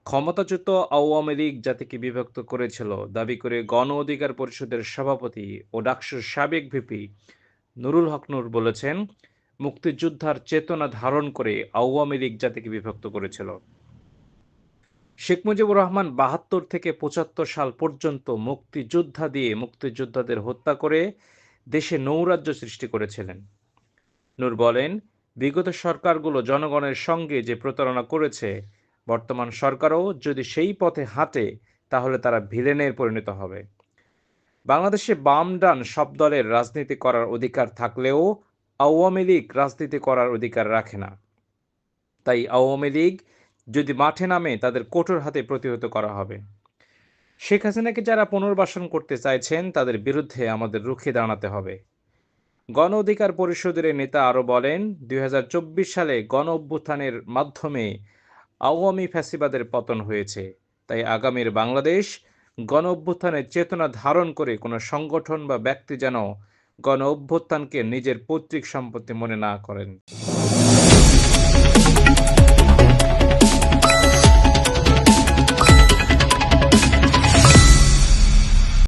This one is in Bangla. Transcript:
ক্ষমতাচ্যুত আওয়ামী লীগ জাতিকে বিভক্ত করেছিল দাবি করে গণ অধিকার পরিষদের সভাপতি ও ডাকসুর সাবেক ভিপি নুরুল হক নূর বলেছেন, মুক্তিযোদ্ধার চেতনা ধারণ করে আওয়ামী লীগ জাতিকে বিভক্ত করেছিল। শেখ মুজিবুর রহমান ৭২ থেকে ৭৫ সাল পর্যন্ত মুক্তিযোদ্ধা দিয়ে মুক্তিযোদ্ধাদের হত্যা করে দেশে নৌরাজ্য সৃষ্টি করেছিলেন। নূর বলেন, বিগত সরকারগুলো জনগণের সঙ্গে যে প্রতারণা করেছে, বর্তমান সরকারও যদি সেই পথে হাঁটে তাহলে তারা ভিলেনের পরিণত হবে। বাংলাদেশে বাম ডান সব দলের রাজনীতি করার অধিকার থাকলেও আওয়ামী লীগ রাজনীতি করার অধিকার রাখে না। তাই আওয়ামী লীগ যদি মাঠে নামে তাদের কঠোর হাতে প্রতিহত করা হবে। শেখ হাসিনাকে যারা পুনর্বাসন করতে চাইছেন তাদের বিরুদ্ধে আমাদের রুখে দাঁড়াতে হবে। গণ অধিকার পরিষদের এই নেতা আরও বলেন, ২০২৪ সালে গণ অভ্যুত্থানের মাধ্যমে আওয়ামী ফ্যাসিবাদের পতন হয়েছে। তাই আগামীর বাংলাদেশ গণ অভ্যুত্থানের চেতনা ধারণ করে কোনো সংগঠন বা ব্যক্তি যেন গণ অভ্যুত্থানকে নিজের পৈতৃক সম্পত্তি মনে না করেন।